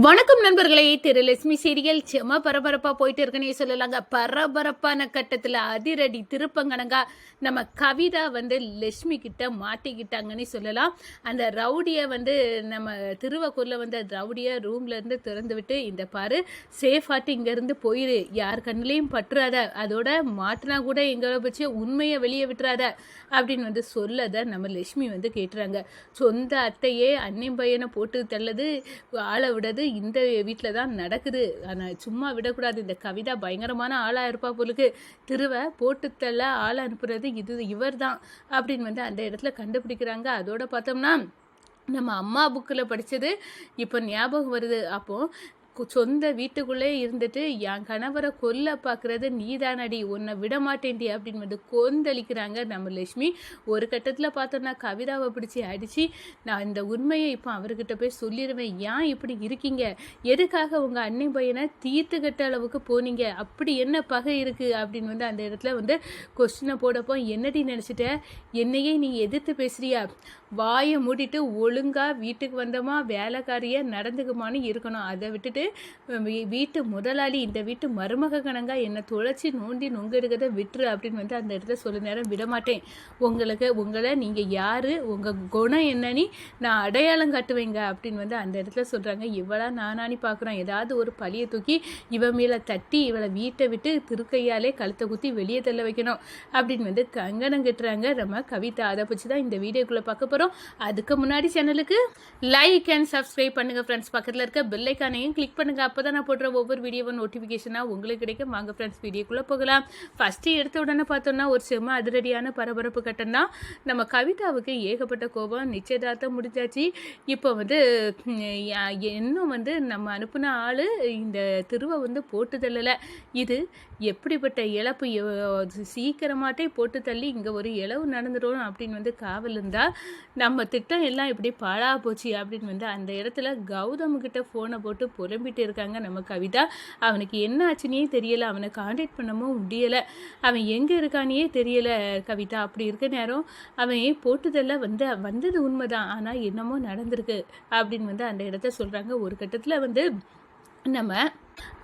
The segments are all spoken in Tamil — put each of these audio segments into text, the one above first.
வணக்கம் நண்பர்களே. திரு லட்சுமி சீரியல் செம பரபரப்பா போயிட்டு இருக்குன்னே சொல்லலாங்க. பரபரப்பான கட்டத்துல அதிரடி திருப்பங்கனங்க நம்ம கவிதா லட்சுமி கிட்ட மாட்டிக்கிட்டாங்கன்னு சொல்லலாம். அந்த ரவுடிய நம்ம திருவக்கூர்ல ரவுடிய ரூம்ல இருந்து திறந்து விட்டு, இந்த பாரு சேஃபாட்டு இங்க இருந்து போயிரு, யார் கண்ணிலையும் பற்றுறாத, அதோட மாட்டினா கூட எங்களை வச்சு உண்மையை வெளியே விட்டுறாத அப்படின்னு சொல்லத நம்ம லட்சுமி கேட்டுறாங்க. சொந்த அத்தையே அன்னையும் பையனை போட்டு தள்ளது, ஆளை விடது இந்த வீட்டில் தான் நடக்குது. ஆனால் சும்மா விடக்கூடாது. இந்த கவிதா பயங்கரமான ஆளாக இருப்பா போலுக்கு, திருவை போட்டுத்தள்ள ஆளை அனுப்புறது இவர் தான் அப்படின்னு அந்த இடத்துல கண்டுபிடிக்கிறாங்க. அதோட பார்த்தோம்னா நம்ம அம்மா புக்கில் படித்தது இப்போ ஞாபகம் வருது. அப்போது சொந்த வீட்டுக்குள்ளே இருந்துட்டு என் கணவரை கொல்ல பார்க்குறது நீதானடி, உன்னை விடமாட்டேன்டி அப்படின்னு கொந்தளிக்கிறாங்க நம்ம லட்சுமி. ஒரு கட்டத்தில் பார்த்தோன்னா கவிதாவை பிடிச்சி அடித்து, நான் இந்த உண்மையை இப்போ அவர்கிட்ட போய் சொல்லிடுவேன், ஏன் இப்படி இருக்கீங்க, எதுக்காக உங்கள் அண்ணன் பையனை தீர்த்து கட்ட அளவுக்கு போனீங்க, அப்படி என்ன பகை இருக்குது அப்படின்னு அந்த இடத்துல கொஸ்டினை போடப்போ, என்னடி நினச்சிட்ட, என்னையே நீ எதிர்த்து பேசுறியா, வாயை மூடிட்டு ஒழுங்காக வீட்டுக்கு வந்தோமா வேலைக்காரியை நடந்துக்குமான்னு இருக்கணும், அதை விட்டுட்டு வீட்டு முதலாளி இந்த வீட்டு மருமக கணங்கா என்னை துளைச்சி நோண்டி நொங்க எடுக்கிறத விட்டுரு அப்படின்னு அந்த இடத்துல சொல்ல நேரம் விடமாட்டேன். உங்களை நீங்கள் யார், உங்கள் குணம் என்னன்னு நான் அடையாளம் காட்டுவேங்க அப்படின்னு அந்த இடத்துல சொல்கிறாங்க. இவளா நானானி பார்க்குறோம், ஏதாவது ஒரு பழியை தூக்கி இவன் மேலே தட்டி இவளை வீட்டை விட்டு திருக்கையாலே கழுத்தை குத்தி வெளியே தள்ள வைக்கணும் அப்படின்னு கங்கணம் கட்டுறாங்க நம்ம கவிதா. அதை பற்றி தான் இந்த வீடியோக்குள்ளே பார்க்க போகிறோம். அதுக்கு முன்னாடி சேனலுக்கு லைக் அண்ட் சப்ஸ்கிரைப் பண்ணுங்கள் ஃப்ரெண்ட்ஸ். பக்கத்தில் இருக்க பெல் ஐக்கானையும் கிளிக் பண்ணுங்கள். அப்போ தான் நான் போடுற ஒவ்வொரு வீடியோவும் நோட்டிஃபிகேஷனாக உங்களுக்கு கிடைக்கும். வாங்க ஃப்ரெண்ட்ஸ் வீடியோக்குள்ளே போகலாம். ஃபஸ்ட்டு எடுத்த உடனே பார்த்தோன்னா ஒரு செம்ம அதிரடியான பரபரப்பு கட்டம் தான். நம்ம கவிதாவுக்கு ஏகப்பட்ட கோபம். நிச்சயதார்த்தம் முடிஞ்சாச்சு. இப்போ இன்னும் நம்ம அனுப்புன ஆள் இந்த திருவை போட்டு தள்ளலை. இது எப்படிப்பட்ட இழப்பு, சீக்கிரமாட்டே போட்டு தள்ளி இங்கே ஒரு இழவு நடந்துடும் அப்படின்னு காவல் இருந்தால் நம்ம திட்டம் எல்லாம் இப்படி பாழா போச்சு அப்படின்னு அந்த இடத்துல கௌதம்கிட்ட ஃபோனை போட்டு புலம்பிட்டு இருக்காங்க நம்ம கவிதா. அவனுக்கு என்ன ஆச்சுன்னே தெரியலை, அவனை கான்டாக்ட் பண்ணவும் முடியலை, அவன் எங்கே இருக்கானே தெரியலை கவிதா. அப்படி இருக்க நேரம் அவன் போட்டுதல்ல வந்தது உண்மைதான், ஆனால் என்னமோ நடந்திருக்கு அப்படின்னு அந்த இடத்த சொல்கிறாங்க. ஒரு கட்டத்தில் நம்ம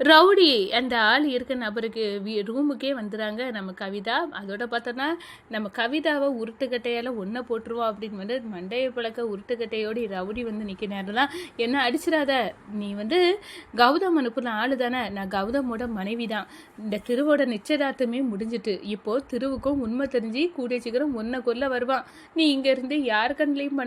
ரவுடி அந்த ஆள் இருக்க நபருக்கு ரூமுக்கே வந்துடுறாங்க நம்ம கவிதா. அதோட பார்த்தோன்னா நம்ம கவிதாவை உருட்டுக்கட்டையால் ஒன்றை போட்டுருவோம் அப்படின்னு மண்டையை பழக்க உருட்டுக்கட்டையோடு ரவுடி நிற்க நேரம் தான், என்ன அடிச்சிடாத, நீ கௌதம் அனுப்புன ஆள் தானே, நான் கௌதமோட மனைவி தான், இந்த திருவோட நிச்சயதார்த்தமே முடிஞ்சிட்டு, இப்போது திருவுக்கும் உண்மை தெரிஞ்சு கூடிய சீக்கிரம் ஒன்றை கொல்ல வருவான், நீ இங்கேருந்து யார் கண்ணிலையும்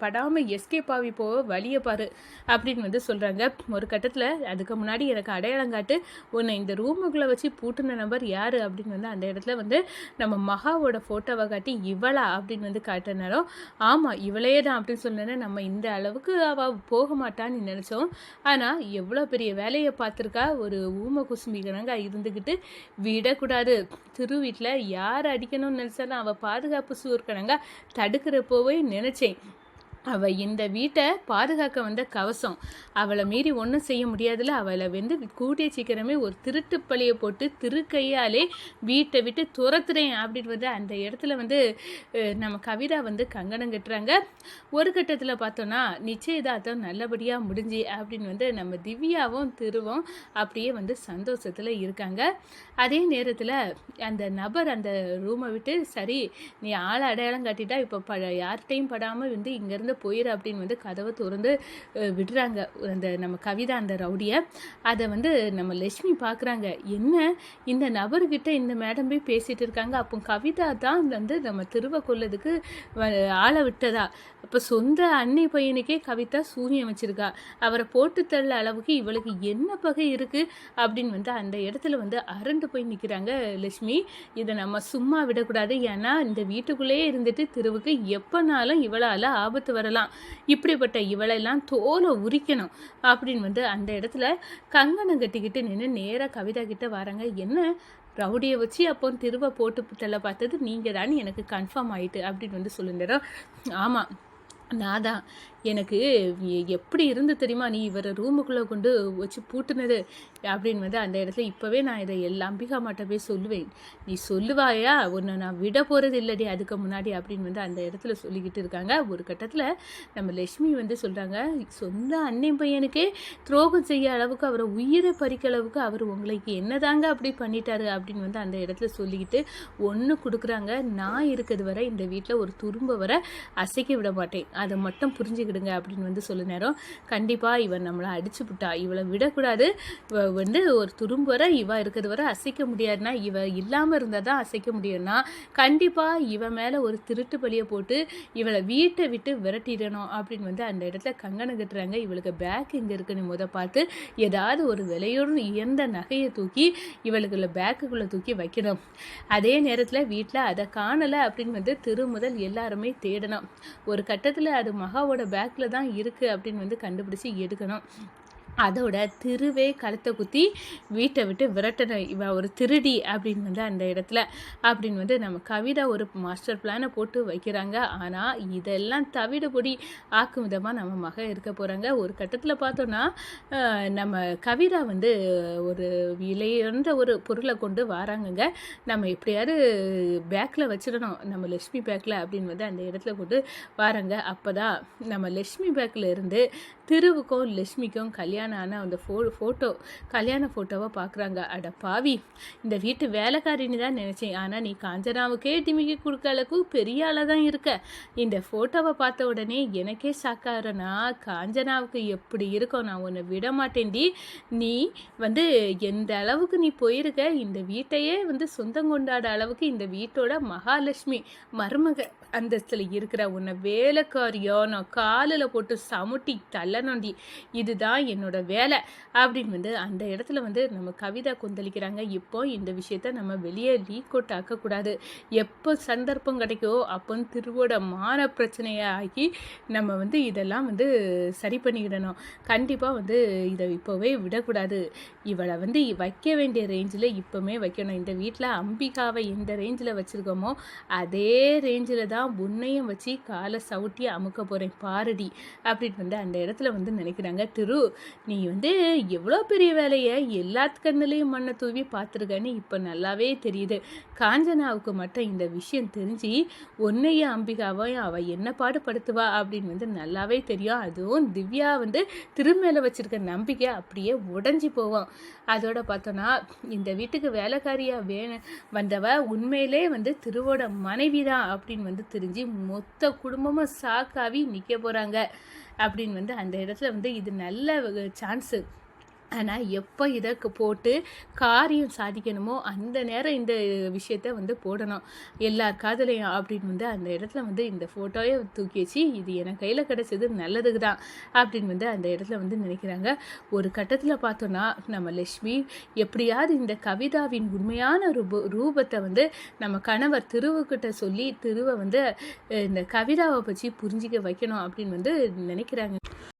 படாமல் எஸ்கேப் ஆகி போக வழியை பாரு அப்படின்னு சொல்கிறாங்க. ஒரு கட்டத்தில் அதுக்கு முன்னாடி எனக்கு அடையாளம் காட்டு, உன்னை இந்த ரூமுக்குள்ளே வச்சு பூட்டின நபர் யார் அப்படின்னு அந்த இடத்துல நம்ம மகாவோட ஃபோட்டோவை காட்டி, இவளா அப்படின்னு காட்டுற நேரம், ஆமாம் இவளையே தான் அப்படின்னு சொன்னேன்னா, நம்ம இந்த அளவுக்கு அவள் போக மாட்டான்னு நினச்சோம், ஆனால் எவ்வளோ பெரிய வேலையை பார்த்துருக்கா, ஒரு ஊம குசுமிகனங்க இருந்துக்கிட்டு விடக்கூடாது, திரு வீட்டில் யார் அடிக்கணும்னு நினச்சாலும் அவள் பாதுகாப்பு சூர்க்கணங்க தடுக்கிறப்போவே நினச்சேன், அவள் இந்த வீட்டை பாதுகாக்க வந்த கவசம், அவளை மீறி ஒன்றும் செய்ய முடியாதுல, அவளை கூட்டிய சீக்கிரமே ஒரு திருட்டு பழியை போட்டு திருக்கையாலே வீட்டை விட்டு துரத்துறேன் அப்படின்னு அந்த இடத்துல நம்ம கவிதா கங்கணம் கட்டுறாங்க. ஒரு கட்டத்தில் பார்த்தோன்னா நிச்சயதார்த்தம் நல்லபடியாக முடிஞ்சு அப்படின்னு நம்ம திவ்யாவும் திருவும் அப்படியே சந்தோஷத்தில் இருக்காங்க. அதே நேரத்தில் அந்த நபர் அந்த ரூமை விட்டு, சரி நீ ஆளை அடையாளம் காட்டிட்டா இப்போ யார்கிட்டையும் படாமல் இங்கேருந்து போயிரு அப்படின்னு கதவை திறந்து விடுறாங்க அந்த நம்ம கவிதா அந்த ரவுடியை. அதை நம்ம லட்சுமி பார்க்குறாங்க, என்ன இந்த நபர்கிட்ட இந்த மேடம் போய் பேசிகிட்டு இருக்காங்க, அப்போ கவிதா தான் நம்ம திருவை கொல்லதுக்கு ஆளை விட்டதா, அப்போ சொந்த அன்னை பையனுக்கே கவிதா சூனியம் வச்சிருக்கா, அவரை போட்டு தள்ள அளவுக்கு இவளுக்கு என்ன பகை இருக்குது அப்படின்னு அந்த இடத்துல அரண்டு போய் நிற்கிறாங்க லட்சுமி. இதை நம்ம சும்மா விடக்கூடாது, ஏன்னா இந்த வீட்டுக்குள்ளேயே இருந்துட்டு திருவுக்கு எப்போனாலும் இவளால் ஆபத்து வரலாம், இப்படிப்பட்ட இவளெல்லாம் தோலை உரிக்கணும் அப்படின்னு அந்த இடத்துல கங்கணம் கட்டிக்கிட்டு நின்று நேராக கவிதா கிட்ட வராங்க. என்ன ரவுடியை வச்சு அப்போ திருவை போட்டு தள்ள பார்த்தது நீங்கள் தான் எனக்கு கன்ஃபார்ம் ஆகிட்டு அப்படின்னு சொல்லுங்க. ஆமாம் நான் தான். எனக்கு எப்படி இருந்து தெரியுமா? நீ இவர ரூமுக்குள்ள கொண்டு வச்சு பூட்டுனது அப்படின்னு வந்து அந்த இடத்துல இப்பவே நான் இத அம்பிகா அம்மாட்ட போய் சொல்லுவேன். நீ சொல்லுவாயா? உன்ன நான் விட போறது இல்லடி அதுக்கு முன்னாடி அப்படின்னு வந்து அந்த இடத்துல சொல்லிக்கிட்டு இருக்காங்க. ஒரு கட்டத்துல நம்ம லட்சுமி வந்து சொல்றாங்க, சொந்த அண்ணன் பையனுக்கே துரோகம் செய்ய அளவுக்கு அவர உயிரை பறிக்க அளவுக்கு அவர் உங்களுக்கு என்னதாங்க அப்படி பண்ணிட்டாரு அப்படின்னு வந்து அந்த இடத்துல சொல்லிக்கிட்டு ஒண்ணு குடுக்குறாங்க. நான் இருக்கிறது வரை இந்த வீட்ல ஒரு துரும்ப வர அசைக்க விட மாட்டேன். அதை மட்டும் புரிஞ்சுக்கிடுங்க அப்படின்னு வந்து சொல்ல நேரம், கண்டிப்பாக இவன் நம்மளை அடிச்சு விட்டா, இவளை விடக்கூடாது, வந்து ஒரு துரும்பு வர இவ இருக்கிறது வரை அசைக்க முடியாதுன்னா, இவ இல்லாமல் இருந்தால் தான் அசைக்க முடியும்னா கண்டிப்பாக இவன் மேலே ஒரு திருட்டு பழியை போட்டு இவளை வீட்டை விட்டு விரட்டிடணும் அப்படின்னு வந்து அந்த இடத்துல கங்கணம் கட்டுறாங்க. இவளுக்கு பேக் எங்கே இருக்குன்னு பார்த்து ஏதாவது ஒரு விலையோடு உயர்ந்த நகையை தூக்கி இவளுக்குள்ள பேக்குக்குள்ளே தூக்கி வைக்கணும். அதே நேரத்தில் வீட்டில் அதை காணலை அப்படின்னு வந்து திருமுதல் எல்லாருமே தேடணும். ஒரு கட்டத்தில் அது மகாவோட பேக்கில் தான் இருக்குது அப்படின்னு வந்து கண்டுபிடிச்சி எடுக்கணும். அதோட திருவே கழுத்தை குத்தி வீட்டை விட்டு விரட்டணும், இவ ஒரு திருடி அப்படின்னு வந்து அந்த இடத்துல அப்படின்னு வந்து நம்ம கவிதா ஒரு மாஸ்டர் பிளானை போட்டு வைக்கிறாங்க. ஆனால் இதெல்லாம் தவிடுபொடி ஆக்கும் விதமாக நம்ம மகன் இருக்க போகிறாங்க. ஒரு கட்டத்தில் பார்த்தோன்னா நம்ம கவிதா வந்து ஒரு விலையுன்ற ஒரு பொருளை கொண்டு வராங்கங்க. நம்ம எப்படியாவது பேக்கில் வச்சிடணும் நம்ம லட்சுமி பேக்கில் அப்படின்னு வந்து அந்த இடத்துல கொண்டு வராங்க. அப்போ தான் நம்ம லட்சுமி பேக்கில் இருந்து திருவுக்கும் லட்சுமிக்கும் கல்யாணம் ஆன அந்த கல்யாண ஃபோட்டோவை பார்க்குறாங்க. அட பாவி, இந்த வீட்டு வேலைக்காரின்னு தான் நினச்சேன், ஆனால் நீ காஞ்சனாவுக்கே டிமிக்கி கொடுக்க அளவுக்கு பெரிய ஆளாக தான் இருக்க. இந்த ஃபோட்டோவை பார்த்த உடனே எனக்கே சாக்காரனா, காஞ்சனாவுக்கு எப்படி இருக்கும், நான் உன்னை விட மாட்டேன்டி. நீ வந்து எந்த அளவுக்கு நீ போயிருக்க, இந்த வீட்டையே வந்து சொந்தம் கொண்டாட அளவுக்கு இந்த வீட்டோட மகாலட்சுமி மருமக அந்தஸ்தில் இருக்கிற உன்னை வேலைக்காரியோ நான் காலில் போட்டு சமுட்டி தள்ளணுண்டி, இதுதான் என்னோட வேலை அப்படின்னு வந்து அந்த இடத்துல வந்து நம்ம கவிதா கொந்தளிக்கிறாங்க. இப்போ இந்த விஷயத்த நம்ம வெளியே லீக் அவுட் ஆக்கக்கூடாது. எப்போ சந்தர்ப்பம் கிடைக்கோ அப்போ திருவோட மான பிரச்சனையை ஆக்கி நம்ம வந்து இதெல்லாம் வந்து சரி பண்ணிக்கிடணும். கண்டிப்பாக வந்து இதை இப்போவே விடக்கூடாது. இவளை வந்து வைக்க வேண்டிய ரேஞ்சில் இப்போவே வைக்கணும். இந்த வீட்டில் அம்பிகாவை எந்த ரேஞ்சில் வச்சுருக்கோமோ அதே ரேஞ்சில் தான் உன்னையும் வச்சு காலை சவுட்டி அமுக்க போகிறேன் பாரடி அப்படின்னு வந்து அந்த இடத்துல வந்து நினைக்கிறாங்க. நீ வந்து எவ்வளோ பெரிய வேலையை எல்லாத்துக்கண்ணிலையும் மண்ணை தூவி பார்த்துருக்கன்னு இப்போ நல்லாவே தெரியுது. காஞ்சனாவுக்கு மட்டும் இந்த விஷயம் தெரிஞ்சு உன்னையும் அம்பிகாவையும் அவள் என்ன பாடுபடுத்துவா அப்படின்னு வந்து நல்லாவே தெரியும். அதுவும் திவ்யா வந்து திருமேல வச்சிருக்க நம்பிக்கை அப்படியே உடஞ்சி போவோம். அதோட பார்த்தோன்னா இந்த வீட்டுக்கு வேலைக்காரியாக வந்தவ உண்மையிலே வந்து திருவோட மனைவி தான் அப்படின்னு வந்து தெரிஞ்சு மொத்த குடும்பமும் சாக்காவி நிற்க போகிறாங்க அப்படின்னு வந்து அந்த இடத்துல வந்து இது நல்ல சான்ஸு. ஆனால் எப்போ இதற்கு போட்டு காரியம் சாதிக்கணுமோ அந்த நேரம் இந்த விஷயத்த வந்து போடணும் எல்லார் காதலையும் அப்படின்னு வந்து அந்த இடத்துல வந்து இந்த ஃபோட்டோவை தூக்கி வச்சு இது எனக்கு கையில் கிடச்சது நல்லதுக்கு தான் அப்படின்னு வந்து அந்த இடத்துல வந்து நினைக்கிறாங்க. ஒரு கட்டத்தில் பார்த்தோன்னா நம்ம லட்சுமி எப்படியாவது இந்த கவிதாவின் உண்மையான ரூபத்தை வந்து நம்ம கணவர் திருவுக்கிட்ட சொல்லி திருவை வந்து இந்த கவிதாவை பற்றி புரிஞ்சிக்க வைக்கணும் அப்படின்னு வந்து நினைக்கிறாங்க.